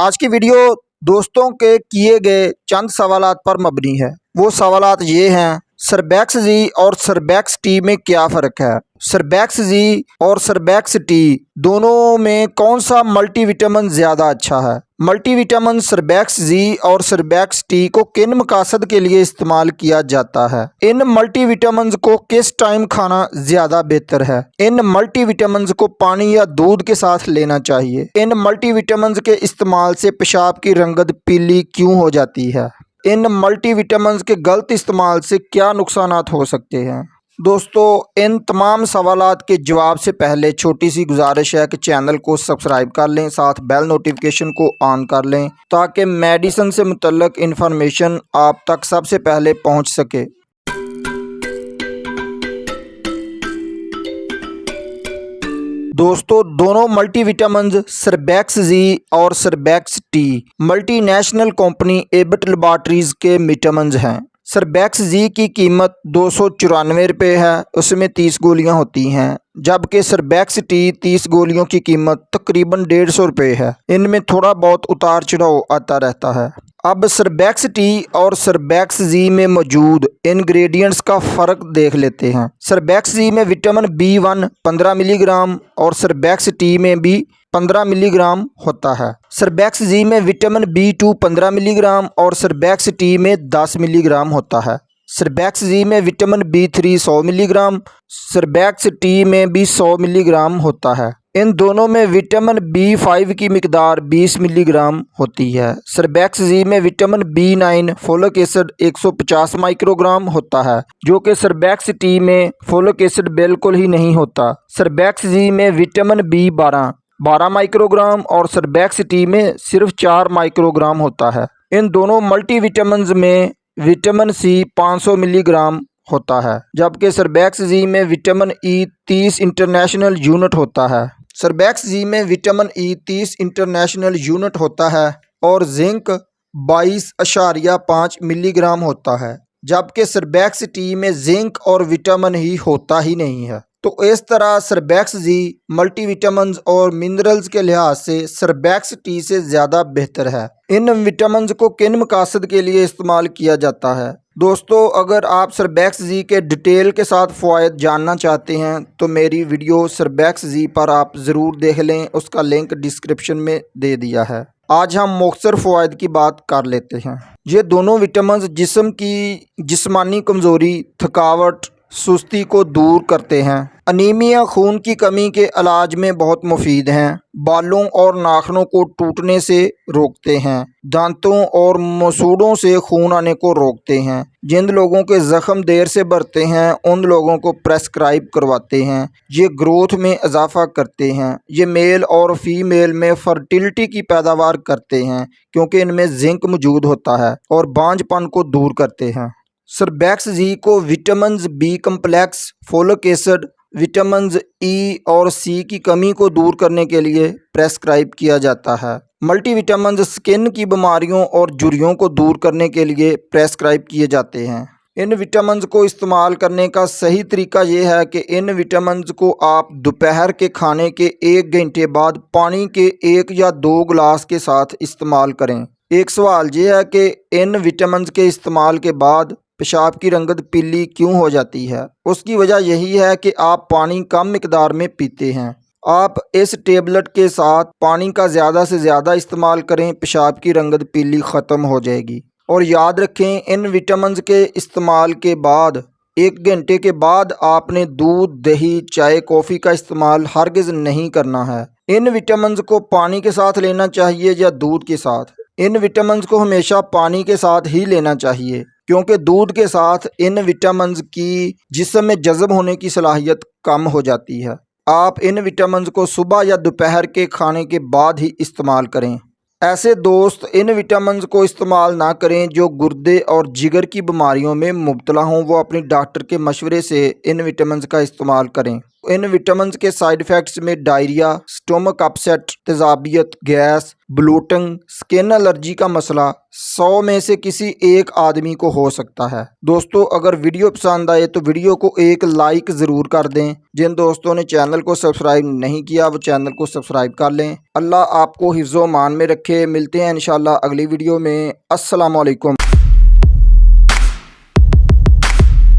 आज की वीडियो दोस्तों के किए गए चंद सवालात पर मबनी है। वो सवालात ये हैं, सर्बैक्स जी और सर्बैक्स टी में क्या फ़र्क है। सर्बैक्स जी और सर्बैक्स टी दोनों में कौन सा मल्टीविटामिन ज़्यादा अच्छा है। मल्टीविटामिन सर्बैक्स जी और सर्बैक्स टी को किन मकासद के लिए इस्तेमाल किया जाता है। इन मल्टीविटामिन को किस टाइम खाना ज़्यादा बेहतर है। इन मल्टीविटामिन को पानी या दूध के साथ लेना चाहिए। इन मल्टीविटामिन के इस्तेमाल से पेशाब की रंगत पीली क्यों हो जाती है। इन मल्टीविटामिन के गलत इस्तेमाल से क्या नुकसानात हो सकते हैं। दोस्तों, इन तमाम सवालात के जवाब से पहले छोटी सी गुजारिश है कि चैनल को सब्सक्राइब कर लें, साथ बेल नोटिफिकेशन को ऑन कर लें ताकि मेडिसिन से मुतल्लिक इन्फॉर्मेशन आप तक सबसे पहले पहुंच सके। दोस्तों, दोनों मल्टीविटामिन सर्बैक्स जी और Surbex T multinational company Abbott laboratories के विटामिन हैं। सर्बैक्स जी की कीमत 294 रुपये है, उसमें 30 गोलियां होती हैं, जबकि सर्बैक्स टी 30 गोलियों की कीमत तकरीबन 150 रुपये है। इनमें थोड़ा बहुत उतार चढ़ाव आता रहता है। अब सर्बैक्स टी और सर्बैक्स जी में मौजूद इंग्रेडिएंट्स का फ़र्क देख लेते हैं। सर्बैक्स जी में विटामिन B1 15 मिलीग्राम और सर्बैक्स टी में भी 15 मिलीग्राम होता है। सर्बैक्स जी में विटामिन B2 15 मिलीग्राम और सर्बैक्स टी में 10 मिलीग्राम होता है। सर्बैक्स जी में विटामिन B3 100 मिलीग्राम, सर्बैक्स टी में भी 100 मिलीग्राम होता है। इन दोनों में विटामिन B5 की मिकदार 20 मिलीग्राम होती है। सर्बैक्स जी में vitamin B9 folic acid 150 microgram होता है, जो कि सर्बैक्स टी में फोलिक एसिड बिल्कुल ही नहीं होता। सर्बैक्स जी में विटामिन B12 माइक्रोग्राम और सर्बैक्स टी में सिर्फ 4 माइक्रोग्राम होता है। इन दोनों मल्टीविटामिन में विटामिन C 500 मिलीग्राम होता है, जबकि सर्बैक्स जी में विटामिन E 30 इंटरनेशनल यूनिट होता है। सर्बैक्स जी में विटामिन E 30 इंटरनेशनल यूनिट होता है और जिंक 22.5 मिलीग्राम होता है, जबकि सर्बैक्स टी में जिंक और विटामिन ही होता ही नहीं है। तो इस तरह सर्बैक्स जी मल्टीविटामिन और मिनरल्स के लिहाज से सर्बैक्स टी से ज़्यादा बेहतर है। इन विटामिन को किन मकासद के लिए इस्तेमाल किया जाता है। दोस्तों, अगर आप सर्बैक्स जी के डिटेल के साथ फ़वाइद जानना चाहते हैं तो मेरी वीडियो सर्बैक्स जी पर आप ज़रूर देख लें, उसका लिंक डिस्क्रिप्शन में दे दिया है। आज हम मुख्तसर फ़वाइद की बात कर लेते हैं। ये दोनों विटामिन जिस्म की जिस्मानी कमज़ोरी, थकावट, सुस्ती को दूर करते हैं। अनीमिया खून की कमी के इलाज में बहुत मुफीद हैं। बालों और नाखूनों को टूटने से रोकते हैं। दांतों और मसूड़ों से खून आने को रोकते हैं। जिन लोगों के ज़ख्म देर से बढ़ते हैं उन लोगों को प्रेस्क्राइब करवाते हैं। ये ग्रोथ में इजाफा करते हैं। ये मेल और फीमेल में फर्टिलिटी की पैदावार करते हैं, क्योंकि इनमें जिंक मौजूद होता है और बांझपन को दूर करते हैं। सर्बैक्स जी को vitamin B complex, folic acid, vitamin E और C की कमी को दूर करने के लिए प्रेस्क्राइब किया जाता है। मल्टीविटामिन स्किन की बीमारियों और झुर्रियों को दूर करने के लिए प्रेस्क्राइब किए जाते हैं। इन विटामिन को इस्तेमाल करने का सही तरीका यह है कि इन विटामिन को आप दोपहर के खाने के 1 घंटे बाद पानी के 1 या 2 गिलास के साथ इस्तेमाल करें। एक सवाल यह है कि इन विटामिन के इस्तेमाल के बाद पेशाब की रंगत पीली क्यों हो जाती है। उसकी वजह यही है कि आप पानी कम मिकदार में पीते हैं। आप इस टेबलेट के साथ पानी का ज़्यादा से ज़्यादा इस्तेमाल करें, पेशाब की रंगत पीली ख़त्म हो जाएगी। और याद रखें, इन विटामिन के इस्तेमाल के बाद 1 घंटे के बाद आपने दूध, दही, चाय, कॉफ़ी का इस्तेमाल हरगिज़ नहीं करना है। इन विटामिन को पानी के साथ लेना चाहिए या दूध के साथ। इन विटामिन को हमेशा पानी के साथ ही लेना चाहिए, क्योंकि दूध के साथ इन विटामिन की जिस्म में जज़ब होने की सलाहियत कम हो जाती है। आप इन विटामिन को सुबह या दोपहर के खाने के बाद ही इस्तेमाल करें। ऐसे दोस्त इन विटामिन को इस्तेमाल ना करें जो गुर्दे और जिगर की बीमारियों में मुब्तला हों, वो अपनी डॉक्टर के मशवरे से इन विटामिन का इस्तेमाल करें। इन विटामिन के साइड इफ़ेक्ट्स में डायरिया, स्टोमक अपसेट, तेज़ाबियत, गैस, ब्लोटिंग, स्किन एलर्जी का मसला 100 में से किसी एक आदमी को हो सकता है। दोस्तों अगर वीडियो पसंद आए तो वीडियो को एक लाइक ज़रूर कर दें। जिन दोस्तों ने चैनल को सब्सक्राइब नहीं किया वो चैनल को सब्सक्राइब कर लें। अल्लाह आपको हिफ्ज़ो मान में रखे। मिलते हैं इंशाल्लाह अगली वीडियो में। अस्सलाम वालेकुम।